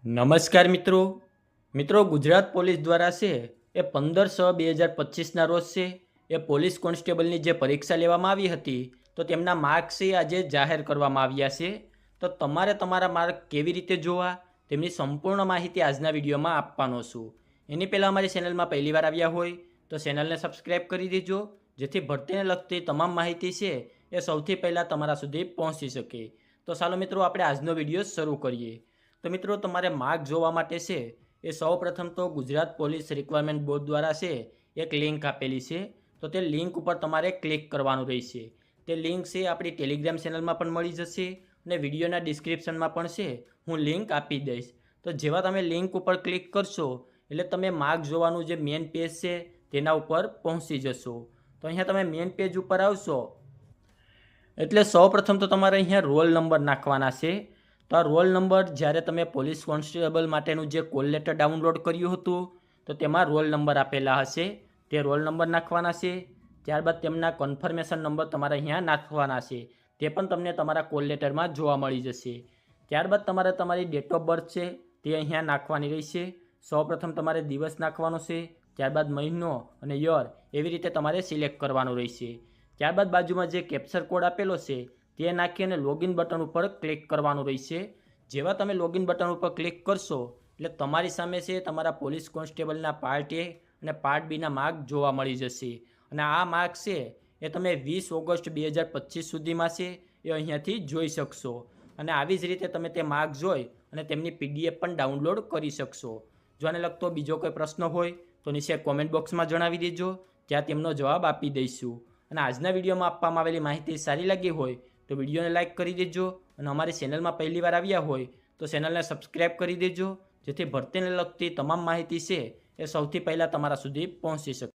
નમસ્કાર મિત્રો ગુજરાત પોલીસ દ્વારા છે એ 15/6/2025ના રોજ છે એ પોલીસ કોન્સ્ટેબલની જે પરીક્ષા લેવામાં આવી હતી તો તેમના માર્ક્સ આજે જાહેર કરવામાં આવ્યા છે। તો તમારે તમારા માર્ક કેવી રીતે જોવા તેમની સંપૂર્ણ માહિતી આજના વિડીયોમાં આપવાનો છું। એની પહેલાં અમારી ચેનલમાં પહેલી વાર આવ્યા હોય તો ચેનલને સબસ્ક્રાઈબ કરી દેજો, જેથી ભરતીને લગતી તમામ માહિતી છે એ સૌથી પહેલાં તમારા સુધી પહોંચી શકે। તો ચાલો મિત્રો આપણે આજનો વિડીયો શરૂ કરીએ। તો મિત્રો તમારે માર્ક જોવા માટે છે એ સૌપ્રથમ તો ગુજરાત પોલીસ રિક્વાયરમેન્ટ બોર્ડ દ્વારા છે એક લિંક આપેલી છે, તો તે લિંક ઉપર તમારે ક્લિક કરવાનું રહેશે। તે લિંક છે આપણી ટેલિગ્રામ ચેનલમાં પણ મળી જશે અને વિડીયોના ડિસ્ક્રિપ્શનમાં પણ છે હું લિંક આપી દઈશ। તો જેવા તમે લિંક ઉપર ક્લિક કરશો એટલે તમે માર્ક જોવાનું જે મેઇન પેજ છે તેના ઉપર પહોંચી જશો। તો અહીંયા તમે મેઇન પેજ ઉપર આવશો એટલે સૌપ્રથમ તો તમારે અહીંયા રોલ નંબર નાખવાના છે। તો આ રોલ નંબર જ્યારે તમે પોલીસ કોન્સ્ટેબલ માટેનું જે કોલ લેટર ડાઉનલોડ કર્યું હતું તો તેમાં રોલ નંબર આપેલા હશે, તે રોલ નંબર નાખવાના છે। ત્યારબાદ તેમના કન્ફર્મેશન નંબર તમારે અહીંયા નાખવાના છે, તે પણ તમને તમારા કોલ લેટરમાં જોવા મળી જશે। ત્યારબાદ તમારે તમારી ડેટ ઓફ બર્થ છે તે અહીંયા નાખવાની રહેશે। સૌપ્રથમ તમારે દિવસ નાખવાનો છે, ત્યારબાદ મહિનો અને યર એવી રીતે તમારે સિલેક્ટ કરવાનું રહેશે। ત્યારબાદ બાજુમાં જે કેપ્ચર કોડ આપેલો છે તે નાખી અને લોગિન બટન ઉપર ક્લિક કરવાનું રહેશે। જેવા તમે લોગિન બટન ઉપર ક્લિક કરશો એટલે તમારી સામે છે તમારા પોલીસ કોન્સ્ટેબલના પાર્ટ એ અને પાર્ટ બીના માર્ક જોવા મળી જશે। અને આ માર્ક છે એ તમે 20 ઓગસ્ટ 2025 સુધીમાં છે એ અહીંયાથી જોઈ શકશો। અને આવી જ રીતે તમે તે માર્ક જોઈ અને તેમની PDF પણ ડાઉનલોડ કરી શકશો। જો આને લગતો બીજો કોઈ પ્રશ્ન હોય તો નીચે કોમેન્ટ બોક્સમાં જણાવી દેજો, ત્યાં તેમનો જવાબ આપી દઈશું। અને આજના વિડીયોમાં આપવામાં આવેલી માહિતી સારી લાગી હોય તો વિડીયોને લાઇક કરી દેજો અને અમારી ચેનલમાં પહેલી વાર આવ્યા હોય તો ચેનલને સબસ્ક્રાઈબ કરી દેજો, જેથી ભરતીને લગતી તમામ માહિતી છે એ સૌથી પહેલાં તમારા સુધી પહોંચી શકે।